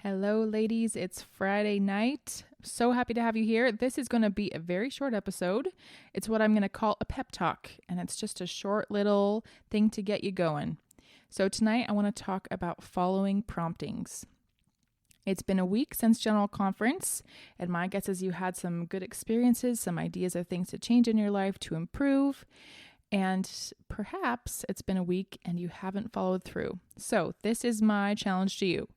Hello, ladies. It's Friday night. So happy to have you here. This is going to be a very short episode. It's what I'm going to call a pep talk, and it's just a short little thing to get you going. So tonight I want to talk about following promptings. It's been a week since General Conference, and my guess is you had some good experiences, some ideas of things to change in your life to improve, and perhaps it's been a week and you haven't followed through. So this is my challenge to you.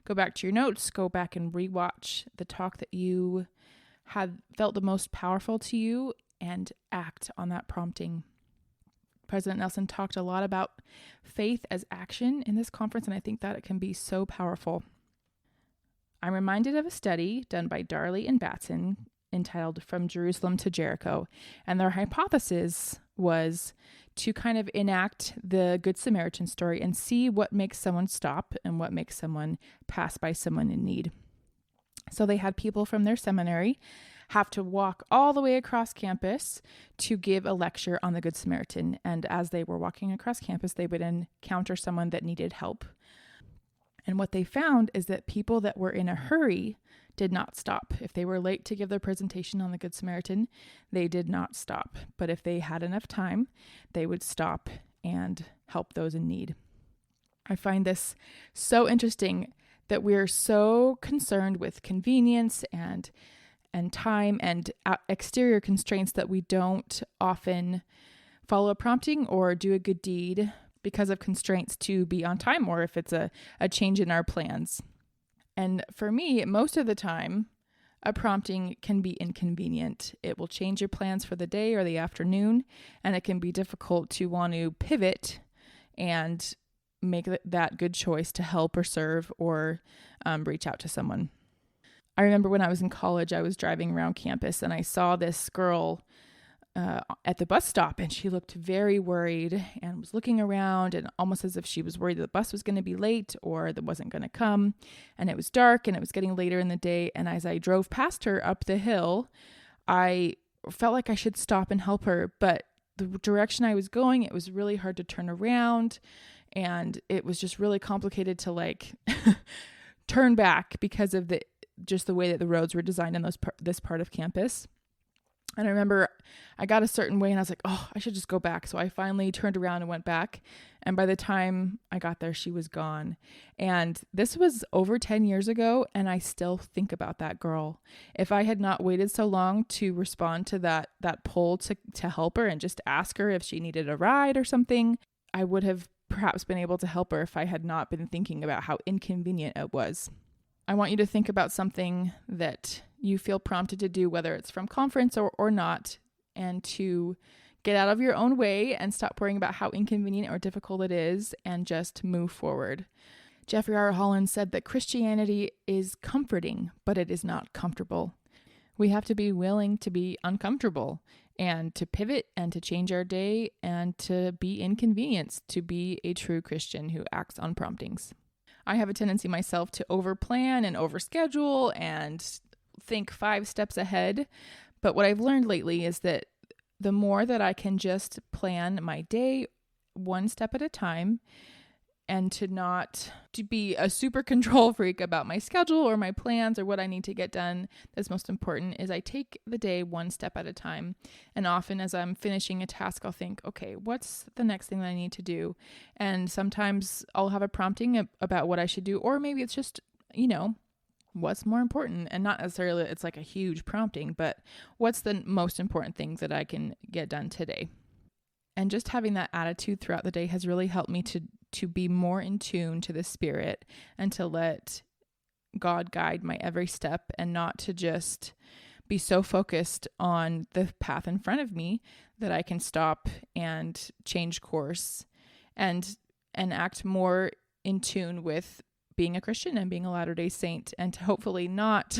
Go back to your notes, go back and rewatch the talk that you had felt the most powerful to you and act on that prompting. President Nelson talked a lot about faith as action in this conference, and I think that it can be so powerful. I'm reminded of a study done by Darley and Batson entitled From Jerusalem to Jericho, and their hypothesis was to kind of enact the Good Samaritan story and see what makes someone stop and what makes someone pass by someone in need. So they had people from their seminary have to walk all the way across campus to give a lecture on the Good Samaritan. And as they were walking across campus, they would encounter someone that needed help. And what they found is that people that were in a hurry did not stop. If they were late to give their presentation on the Good Samaritan, they did not stop. But if they had enough time, they would stop and help those in need. I find this so interesting that we're so concerned with convenience and time and exterior constraints that we don't often follow a prompting or do a good deed because of constraints to be on time, or if it's a change in our plans. And for me, most of the time, a prompting can be inconvenient. It will change your plans for the day or the afternoon, and it can be difficult to want to pivot and make that good choice to help or serve or reach out to someone. I remember when I was in college, I was driving around campus and I saw this girl at the bus stop, and she looked very worried and was looking around and almost as if she was worried the bus was going to be late or that wasn't going to come. And it was dark and it was getting later in the day. And as I drove past her up the hill, I felt like I should stop and help her. But the direction I was going, it was really hard to turn around, and it was just really complicated to turn back because of the way that the roads were designed in this part of campus. And I remember I got a certain way and I was like, oh, I should just go back. So I finally turned around and went back. And by the time I got there, she was gone. And this was over 10 years ago. And I still think about that girl. If I had not waited so long to respond to that pull to help her and just ask her if she needed a ride or something, I would have perhaps been able to help her if I had not been thinking about how inconvenient it was. I want you to think about something that you feel prompted to do, whether it's from conference or not, and to get out of your own way and stop worrying about how inconvenient or difficult it is and just move forward. Jeffrey R. Holland said that Christianity is comforting, but it is not comfortable. We have to be willing to be uncomfortable and to pivot and to change our day and to be inconvenienced, to be a true Christian who acts on promptings. I have a tendency myself to overplan and overschedule and think 5 steps ahead. But what I've learned lately is that the more that I can just plan my day 1 step at a time, and to be a super control freak about my schedule or my plans or what I need to get done, that's most important, is I take the day 1 step at a time. And often as I'm finishing a task, I'll think, okay, what's the next thing that I need to do? And sometimes I'll have a prompting about what I should do, or maybe it's just, what's more important, and not necessarily it's like a huge prompting, but what's the most important thing that I can get done today? And just having that attitude throughout the day has really helped me to be more in tune to the Spirit and to let God guide my every step, and not to just be so focused on the path in front of me that I can stop and change course and act more in tune with being a Christian and being a Latter-day Saint, and to hopefully not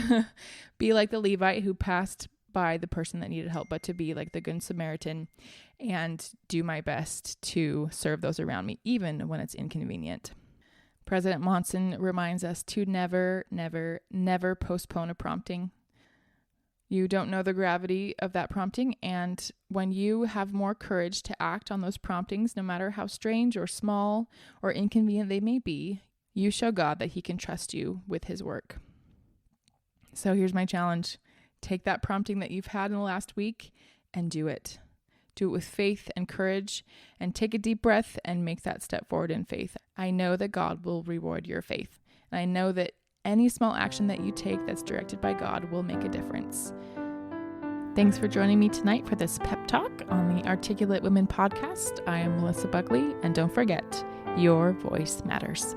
be like the Levite who passed by the person that needed help, but to be like the Good Samaritan and do my best to serve those around me, even when it's inconvenient. President Monson reminds us to never, never, never postpone a prompting. You don't know the gravity of that prompting, and when you have more courage to act on those promptings, no matter how strange or small or inconvenient they may be, You show God that he can trust you with his work. So here's my challenge. Take that prompting that you've had in the last week and do it. Do it with faith and courage, and take a deep breath and make that step forward in faith. I know that God will reward your faith. And I know that any small action that you take that's directed by God will make a difference. Thanks for joining me tonight for this pep talk on the Articulate Women podcast. I am Melissa Buckley, and don't forget, your voice matters.